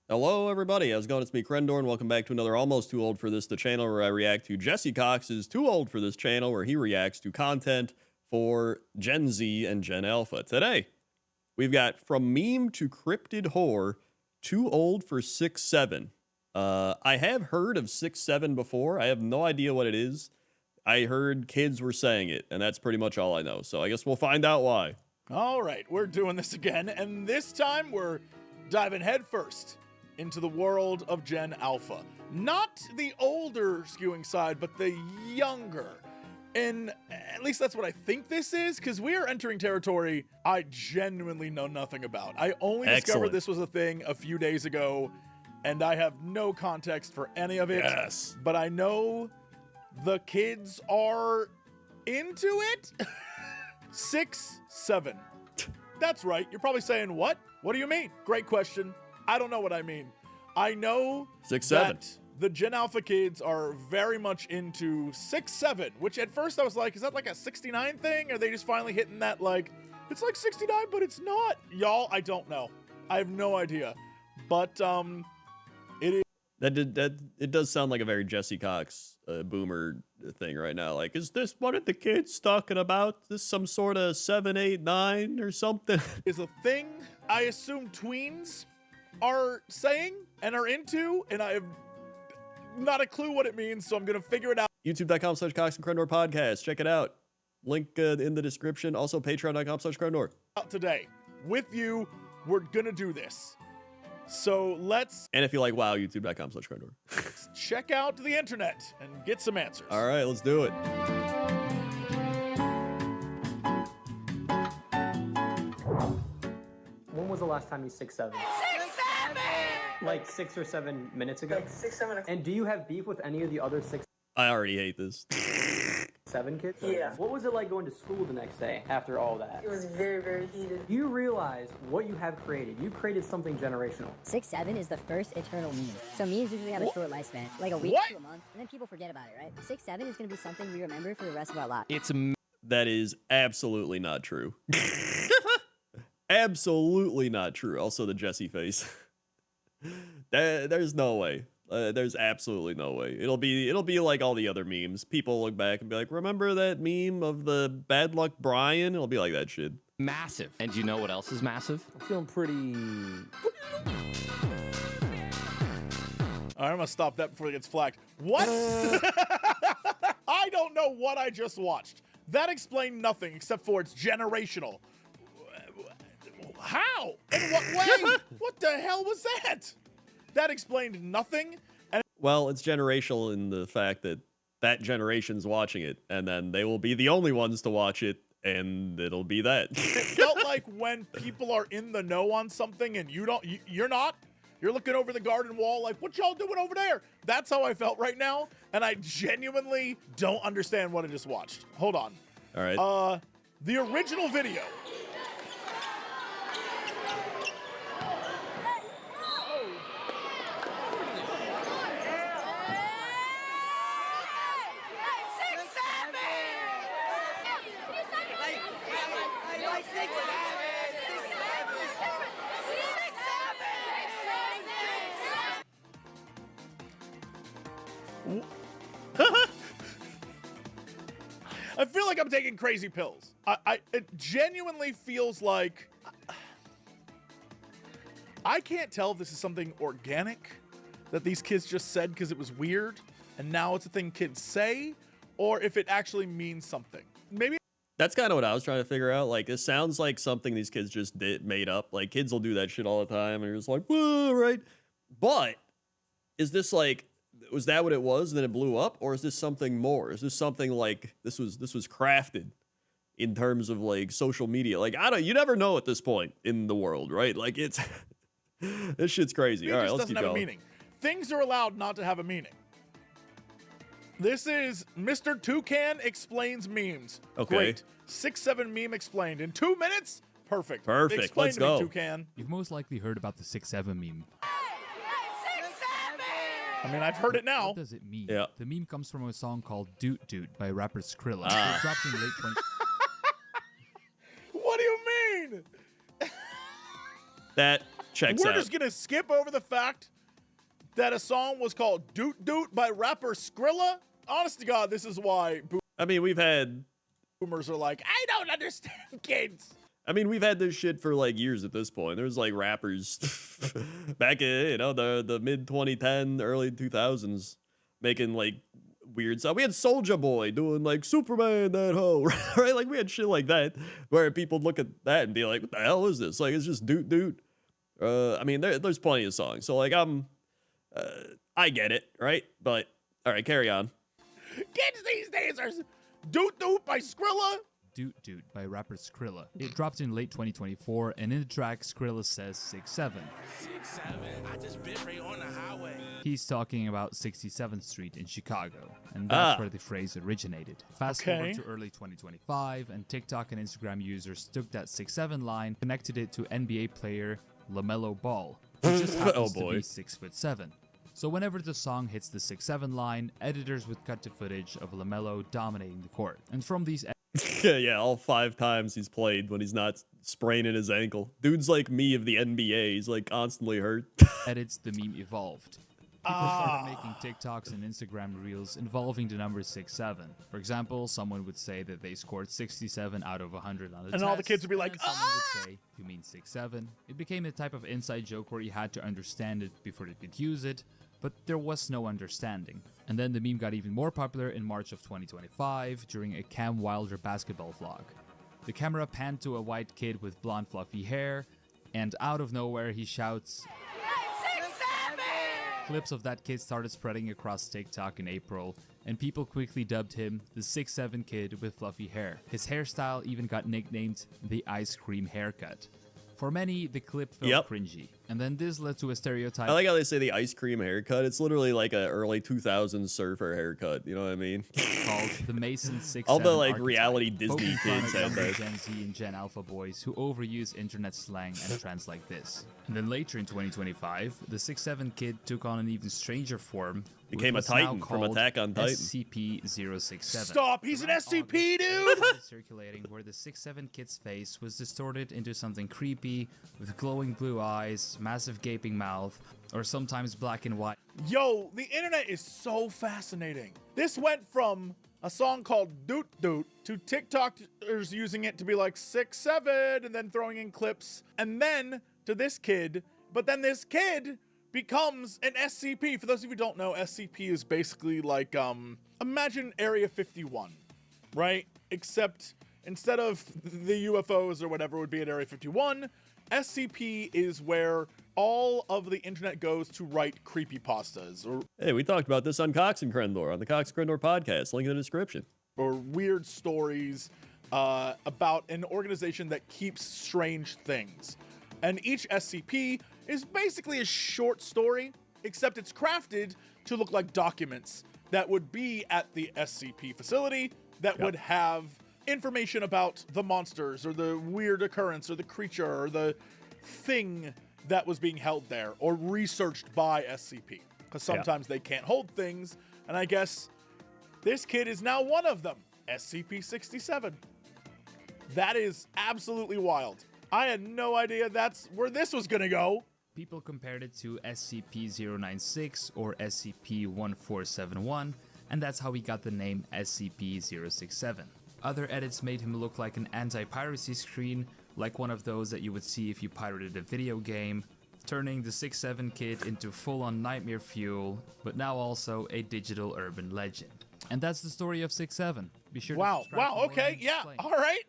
Hello, everybody. How's it going? It's me, Crendor, and welcome back to another Almost Too Old for This, the channel where I react to Jesse Cox's Too Old for This channel, where he reacts to content for Gen Z and Gen Alpha. Today, we've got From Meme to Cryptid Horror, Too Old for 6'7". I have heard of 6'7" before. I have no idea what it is. I heard kids were saying it, and that's pretty much all I know. So I guess we'll find out why. All right, we're doing this again, and this time we're diving headfirst into the world of Gen Alpha. Not the older skewing side, but the younger. And at least that's what I think this is, because we are entering territory I genuinely know nothing about. I only discovered this was a thing a few days ago, and I have no context for any of it. Yes. But I know the kids are into it. 6'7". That's right. You're probably saying, what? What do you mean? Great question. I don't know what I mean. I know 6'7". that the Gen Alpha kids are very much into 6'7", which at first I was like, is that like a 69 thing? Are they just finally hitting that, like, it's like 69, but it's not? Y'all, I don't know. I have no idea. But it is. It does sound like a very Jesse Cox boomer thing right now. Like, is this what are the kids talking about? Is this some sort of 7, 8, 9 or something? Is a thing I assume tweens are saying and are into, and I have not a clue what it means, so I'm gonna figure it out. YouTube.com/Cox and Crendor podcast. Check it out. Link in the description. Also, Patreon.com/Crendor. Today, with you, we're gonna do this. So let's And if you like WoW, YouTube.com/Crendor. check out the internet and get some answers. All right, let's do it. When was the last time you 6'7"? 6'7"! Like 6 or 7 minutes ago? Like 6, 7 And do you have beef with any of the other 6'7" I already hate this. kids? Yeah. What was it like going to school the next day after all that? It was very, very heated. Do you realize what you have created? You've created something generational. 6'7" is the first eternal meme. So memes usually have a short lifespan, like a week to a month, and then people forget about it, right? 6'7" is going to be something we remember for the rest of our lives. That is absolutely not true. Absolutely not true. Also, the Jesse face. There's no way. There's absolutely no way. It'll be like all the other memes. People look back and be like, remember that meme of the bad luck Brian? It'll be like that shit. Massive. And do you know what else is massive? I'm feeling pretty... All right, I'm gonna stop that before it gets flagged. What? I don't know what I just watched. That explained nothing except for it's generational. How? In what way? What the hell was that? That explained nothing. And Well, it's generational in the fact that that generation's watching it, and then they will be the only ones to watch it, and it'll be that. it felt like when people are in the know on something and you're not. You're looking over the garden wall like, what y'all doing over there? That's how I felt right now, and I genuinely don't understand what I just watched. Hold on. All right. The original video. I feel like I'm taking crazy pills. It genuinely feels like I can't tell if this is something organic that these kids just said because it was weird and now it's a thing kids say, or if it actually means something. Maybe That's kind of what I was trying to figure out. Like, it sounds like something these kids just made up. Like, kids will do that shit all the time, and you're just like, whoa, right? But is this like, was that what it was, and then it blew up, or is this something more? Is this something like this was crafted in terms of like social media? Like, you never know at this point in the world, right? Like, it's this shit's crazy. All right, let's doesn't keep have going. a meaning. Things are allowed not to have a meaning. This is Mr. Toucan Explains Memes. Okay. Great. 6'7" meme explained in 2 minutes. Perfect. Perfect. Explain Let's to me, go. Toucan. You've most likely heard about the 6'7" meme. I mean, I've heard it now. What does it mean? Yeah. The meme comes from a song called Doot Doot by rapper Skrilla. Ah. It dropped in late 20... What do you mean? That checks We're out. just gonna skip over the fact that a song was called Doot Doot by rapper Skrilla. Honest to God, this is why I mean, we've had boomers are like, I don't understand kids. we've had this shit for like years at this point. There's like rappers back in, the mid 2010, early 2000s making like weird stuff. We had Soulja Boy doing like Superman that hoe, right? Like we had shit like that where people look at that and be like, what the hell is this? Like it's just doot doot. There's plenty of songs. So like I get it, right? But all right, carry on. Kids these days are Doot Doot by Skrilla. Doot Doot by rapper Skrilla. It dropped in late 2024, and in the track, Skrilla says 6'7". 6'7", I just bit right on the highway. He's talking about 67th Street in Chicago, and that's where the phrase originated. Fast forward to early 2025, and TikTok and Instagram users took that 6'7" line, connected it to NBA player LaMelo Ball, who just happens to be 6'7". So whenever the song hits the 6'7" line, editors would cut to footage of LaMelo dominating the court. And from these Yeah, all 5 times he's played when he's not spraining his ankle. Dude's like me of the NBA. He's like constantly hurt. edits, the meme evolved. People started making TikToks and Instagram reels involving the number 6'7". For example, someone would say that they scored 67 out of 100 on the test. And all the kids would be like, and someone would say, you mean 6'7"? It became a type of inside joke where you had to understand it before you could use it, but there was no understanding. And then the meme got even more popular in March of 2025 during a Cam Wilder basketball vlog. The camera panned to a white kid with blonde fluffy hair, and out of nowhere he shouts, 6'7". Clips of that kid started spreading across TikTok in April, and people quickly dubbed him the 6'7" kid with fluffy hair. His hairstyle even got nicknamed the ice cream haircut. For many, the clip felt cringy, and then this led to a stereotype. I like how they say the ice cream haircut. It's literally like an early 2000s surfer haircut. You know what I mean? Called the Mason 6'7". All the like archetype, reality Disney poking fun kids at have younger that. Gen Z and Gen Alpha boys who overuse internet slang and trends like this. And then later in 2025, the 6'7" kid took on an even stranger form. Became a what's now Titan from called Attack on Titan. SCP-067. Stop, he's an SCP, dude! Started circulating where the 6'7" kid's face was distorted into something creepy with glowing blue eyes, massive gaping mouth, or sometimes black and white. Yo, the internet is so fascinating. This went from a song called Doot Doot to TikTokers using it to be like 6'7" and then throwing in clips, and then to this kid, but then this kid becomes an SCP. For those of you who don't know, SCP is basically like, imagine Area 51, right? Except instead of the UFOs or whatever would be at Area 51, SCP is where all of the internet goes to write creepypastas Hey, we talked about this on Cox and Crendor, on the Cox and Crendor podcast. Link in the description. or weird stories about an organization that keeps strange things. And each SCP is basically a short story, except it's crafted to look like documents that would be at the SCP facility that would have information about the monsters or the weird occurrence or the creature or the thing that was being held there or researched by SCP. Because sometimes they can't hold things, and I guess this kid is now one of them, SCP-67. That is absolutely wild. I had no idea that's where this was gonna go. People compared it to SCP-096 or SCP-1471, and that's how he got the name SCP-067. Other edits made him look like an anti-piracy screen, like one of those that you would see if you pirated a video game, turning the 6'7" kid into full-on nightmare fuel, but now also a digital urban legend. And that's the story of 6'7". Be sure to subscribe for more Okay, and yeah, explain. all right.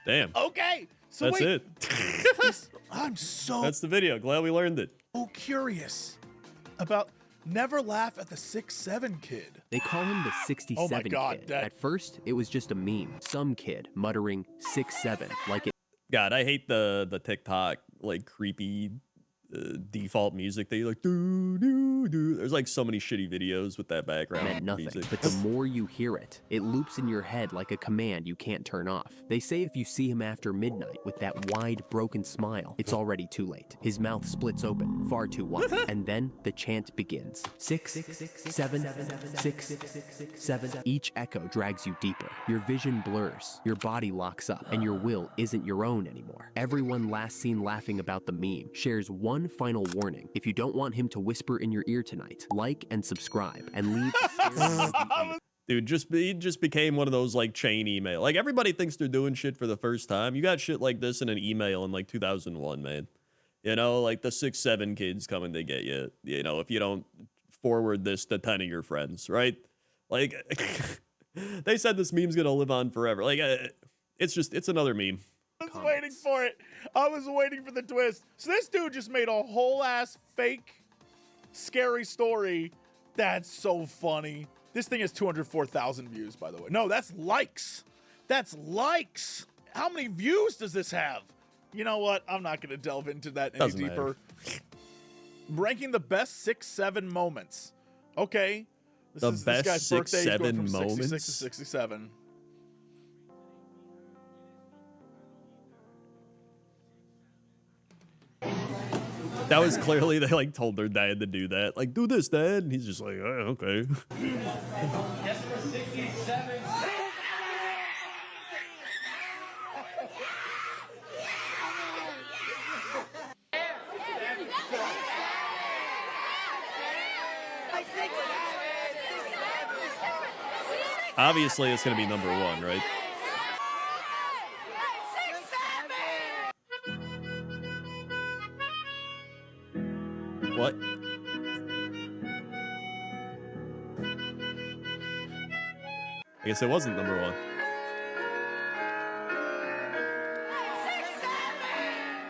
Damn. Okay, so That's wait, it. I'm so That's the video. Glad we learned it. curious about never laugh at the 6'7" kid. They call him the 67 Oh my God, kid. that- At first, it was just a meme. Some kid muttering 6'7" like it God, I hate the TikTok like creepy default music. They like do do do. There's like so many shitty videos with that background meant nothing. music. But the more you hear it, it loops in your head like a command you can't turn off. They say if you see him after midnight with that wide, broken smile, it's already too late. His mouth splits open, far too wide. And then the chant begins. 6, 7, 6, 7. Each echo drags you deeper. Your vision blurs, your body locks up, and your will isn't your own anymore. Everyone last seen laughing about the meme shares one one final warning. If you don't want him to whisper in your ear tonight, like and subscribe, and leave a scary emoji in the Dude, he just became one of those like chain email. Like everybody thinks they're doing shit for the first time. You got shit like this in an email in like 2001, man. You know, like the 6-7 kids coming to get you. You know, if you don't forward this to 10 of your friends, right? Like they said this meme's gonna live on forever. Like it's another meme. I was waiting for it. I was waiting for the twist. So this dude just made a whole ass fake scary story. That's so funny. This thing has 204,000 views, by the way. No, that's likes. That's likes. How many views does this have? You know what? I'm not going to delve into that any deeper. Ranking the best 6-7 moments. Okay. This guy's birthday. He's going from 66 to 67. That was clearly they like told their dad to do that. Like, do this, Dad. And he's just like, oh, okay. Yes, for 67. Obviously, it's gonna be number one, right? What? I guess it wasn't number one.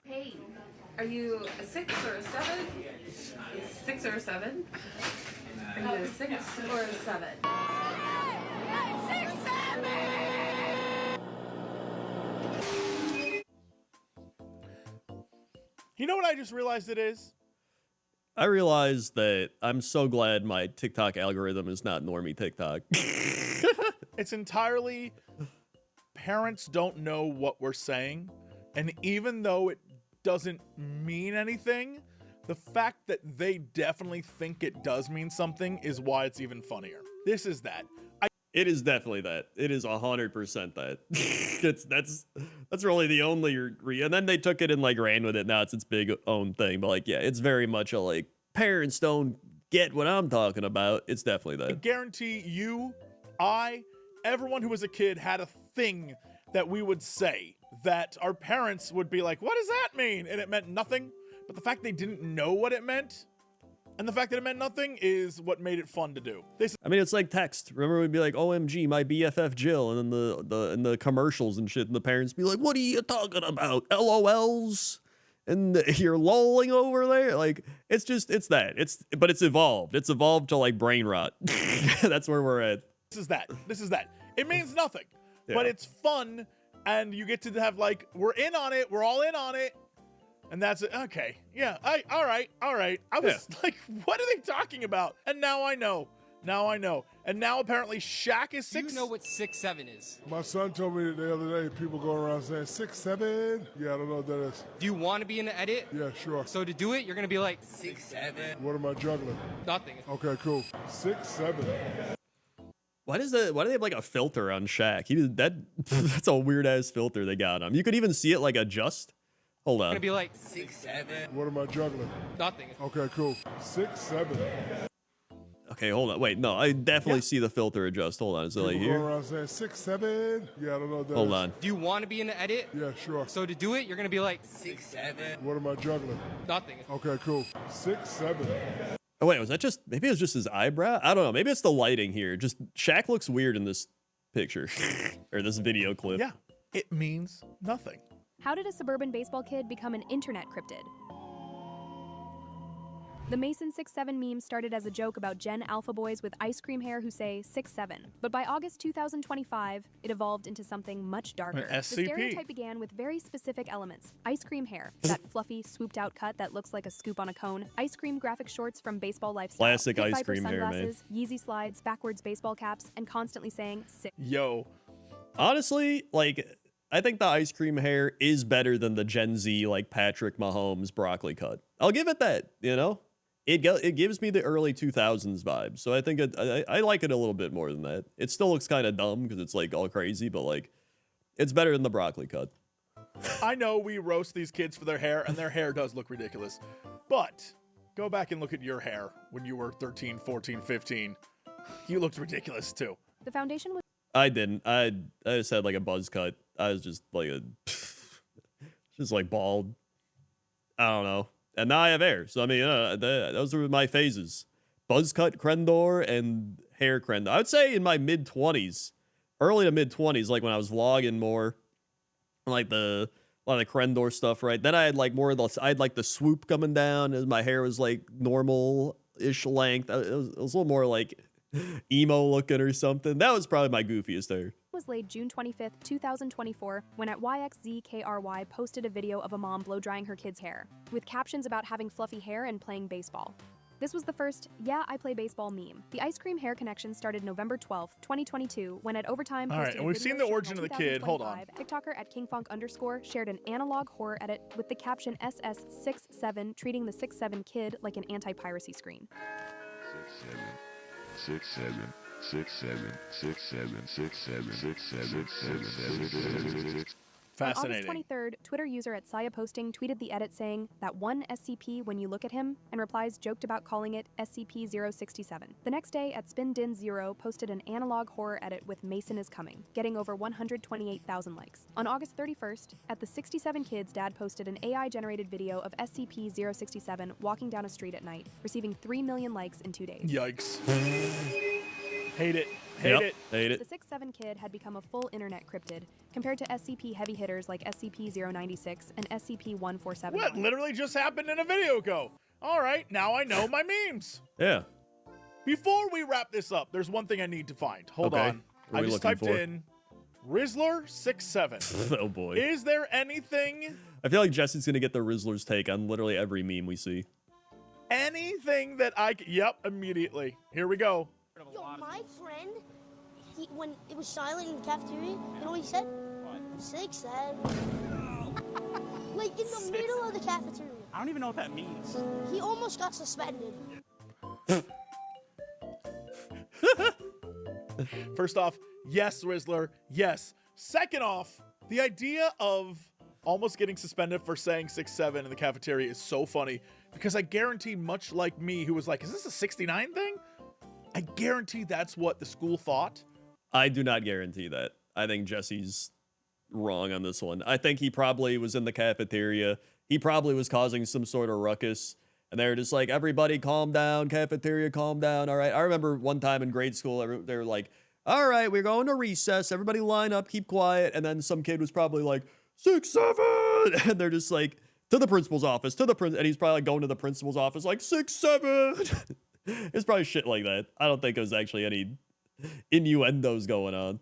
Hey, are you a 6 or a 7? 6 or a 7? Are you a 6 or a 7? You know what I just realized it is? I realized that I'm so glad my TikTok algorithm is not normie TikTok. It's entirely parents don't know what we're saying. And even though it doesn't mean anything, the fact that they definitely think it does mean something is why it's even funnier. This is that. It is definitely that. It is 100% that. That's really the only and then they took it and like ran with it. Now it's its big own thing. But like, yeah, it's very much a like parents don't get what I'm talking about. It's definitely that. I guarantee you, everyone who was a kid had a thing that we would say that our parents would be like, what does that mean? And it meant nothing. But the fact they didn't know what it meant and the fact that it meant nothing is what made it fun to do. I mean, it's like text. Remember, we'd be like, "OMG, my BFF Jill," and then the commercials and shit, and the parents be like, "What are you talking about? LOLs?" And you're lolling over there. Like, it's that. But it's evolved. It's evolved to like brain rot. That's where we're at. This is that. It means nothing, but it's fun, and you get to have like, we're in on it. We're all in on it. And that's it. Okay. Yeah. All right. I was like, what are they talking about? And now I know. And now apparently Shaq is 6. Do you know what 6'7" is? My son told me the other day, people go around saying 6'7". Yeah, I don't know what that is. Do you want to be in the edit? Yeah, sure. So to do it, you're going to be like 6'7". What am I juggling? Nothing. Okay, cool. 6'7". Why do they have like a filter on Shaq? That's a weird ass filter they got on him. You could even see it like adjust. Hold on. Gonna be like 6'7". What am I juggling? Nothing. Okay, cool. 6'7". Okay, hold on. Wait, no, I definitely see the filter adjust. Hold on. Is it like here? Go around saying 6'7". Yeah, I don't know what that Hold is. on. Do you want to be in the edit? Yeah, sure. So to do it, you're gonna be like 6'7". What am I juggling? Nothing. Okay, cool. 6'7". Oh wait, was that just maybe it was just his eyebrow? I don't know. Maybe it's the lighting here. Just Shaq looks weird in this picture or this video clip. Yeah, it means nothing. How did a suburban baseball kid become an internet cryptid? The Mason 6'7" meme started as a joke about Gen Alpha boys with ice cream hair who say 6'7", but by August 2025, it evolved into something much darker. An SCP. The stereotype began with very specific elements: ice cream hair, that fluffy, swooped-out cut that looks like a scoop on a cone, ice cream graphic shorts from Baseball Lifestyle, Classic Pit ice Viper cream hair, man. sunglasses, Yeezy slides, backwards baseball caps, and constantly saying 6. Yo. Honestly, like, I think the ice cream hair is better than the Gen Z, like, Patrick Mahomes broccoli cut. I'll give it that, you know? It gives me the early 2000s vibe, so I think I like it a little bit more than that. It still looks kind of dumb because it's, like, all crazy, but, like, it's better than the broccoli cut. I know we roast these kids for their hair, and their hair does look ridiculous. But go back and look at your hair when you were 13, 14, 15. You looked ridiculous, too. The foundation was... I didn't. I just had like a buzz cut. I was just like just like bald. I don't know. And now I have hair. So, I mean, those were my phases. Buzz cut Crendor and hair Crendor. I would say in my mid-20s, early to mid-20s, like when I was vlogging more, like a lot of the Crendor stuff, right? Then I had like more of the, I had like the swoop coming down as my hair was like normal-ish length. It was a little more like emo looking or something. That was probably my goofiest hair. Was laid June 25th, 2024, when at YXZKRY posted a video of a mom blow drying her kid's hair, with captions about having fluffy hair and playing baseball. This was the first, "Yeah, I play baseball" meme. The ice cream hair connection started November 12th, 2022, when at Overtime all right, and we've seen the origin of the kid. Hold on. TikToker at KingFunk_ shared an analog horror edit with the caption SS67, treating the 6'7" kid like an anti-piracy screen. 6'7", 6'7", 6'7", 6'7", 6'7", 6'7". Fascinating. On August 23rd, Twitter user at Saya Posting tweeted the edit saying that one SCP when you look at him, and replies joked about calling it SCP-067. The next day, at SpinDin0 posted an analog horror edit with Mason is Coming, getting over 128,000 likes. On August 31st, at the 67 Kids, Dad posted an AI-generated video of SCP-067 walking down a street at night, receiving 3 million likes in 2 days. Yikes. Hate it. Hate it. Hate it. The 6'7" kid had become a full internet cryptid, compared to SCP heavy hitters like SCP-096 and SCP-1471. What literally just happened in a video ago? All right, now I know my memes. Yeah. Before we wrap this up, there's one thing I need to find. Hold on. What are I we just looking typed for? in Rizzler67. Oh boy. Is there anything I feel like Jesse's gonna get the Rizzler's take on literally every meme we see. that I can... Yep, immediately. Here we go. Yo, my friend, when it was silent in the cafeteria, you know what he said? 6'7". Like in the middle of the cafeteria. I don't even know what that means. He almost got suspended. First off, yes, Rizzler, yes. Second off, the idea of almost getting suspended for saying 6'7" in the cafeteria is so funny, because I guarantee, much like me, who was like, is this a 69 thing? I guarantee that's what the school thought. I do not guarantee that. I think Jesse's wrong on this one. I think he probably was in the cafeteria. He probably was causing some sort of ruckus. And they were just like, everybody calm down, cafeteria, calm down. All right. I remember one time in grade school, they were like, all right, we're going to recess. Everybody line up, keep quiet. And then some kid was probably like, 6'7". And they're just like, to the principal's office, and he's probably like going to the principal's office like 6'7". It's probably shit like that. I don't think there's actually any innuendos going on.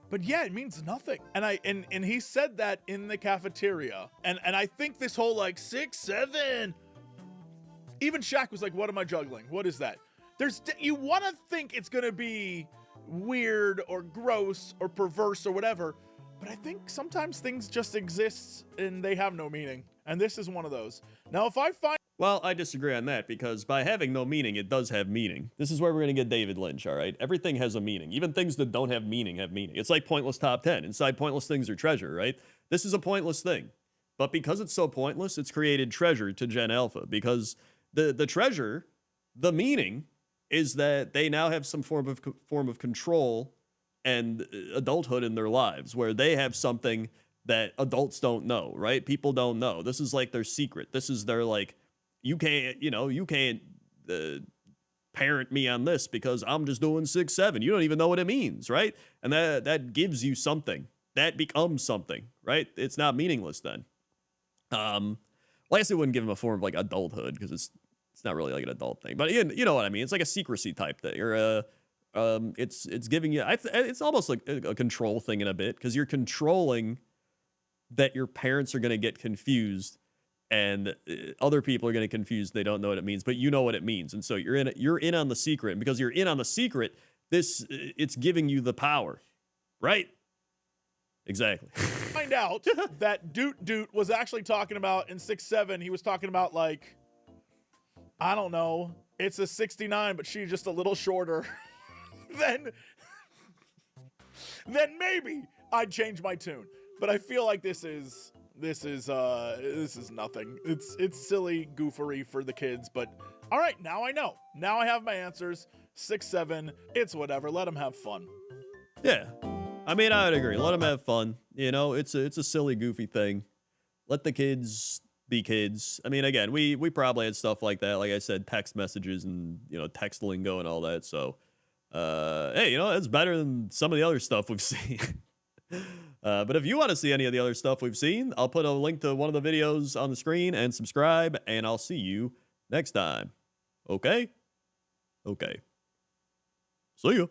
But yeah, it means nothing. And he said that in the cafeteria. And I think this whole like 6'7". Even Shaq was like, what am I juggling? What is that? You want to think it's going to be weird or gross or perverse or whatever. But I think sometimes things just exist and they have no meaning. And this is one of those. Now, if I find... Well, I disagree on that, because by having no meaning, it does have meaning. This is where we're going to get David Lynch, all right? Everything has a meaning. Even things that don't have meaning have meaning. It's like pointless top 10. Inside pointless things are treasure, right? This is a pointless thing. But because it's so pointless, it's created treasure to Gen Alpha. Because the treasure, the meaning, is that they now have some form of control and adulthood in their lives, where they have something that adults don't know, right? People don't know. This is like their secret. This is their like... You can't parent me on this because I'm just doing 6'7". You don't even know what it means, right? And that gives you something. That becomes something, right? It's not meaningless then. Well, I guess it wouldn't give him a form of like adulthood, because it's not really like an adult thing. But you know what I mean? It's like a secrecy type thing, or it's giving you. It's almost like a control thing in a bit, because you're controlling that your parents are going to get confused. And other people are going to confuse. They don't know what it means, but you know what it means. And so you're in on the secret. And because you're in on the secret, it's giving you the power, right? Exactly. Find out that Doot was actually talking about in 6'7". He was talking about like, I don't know, it's a 69, but she's just a little shorter. then maybe I'd change my tune. But I feel like this is This is nothing. It's silly goofery for the kids, but all right, now I know. Now I have my answers. 6, 7, it's whatever. Let them have fun. Yeah. I mean, I would agree. Let them have fun. You know, it's a silly, goofy thing. Let the kids be kids. I mean, again, we probably had stuff like that. Like I said, text messages and, you know, text lingo and all that. So, hey, you know, it's better than some of the other stuff we've seen. But if you want to see any of the other stuff we've seen, I'll put a link to one of the videos on the screen and subscribe, and I'll see you next time. Okay? Okay. See ya.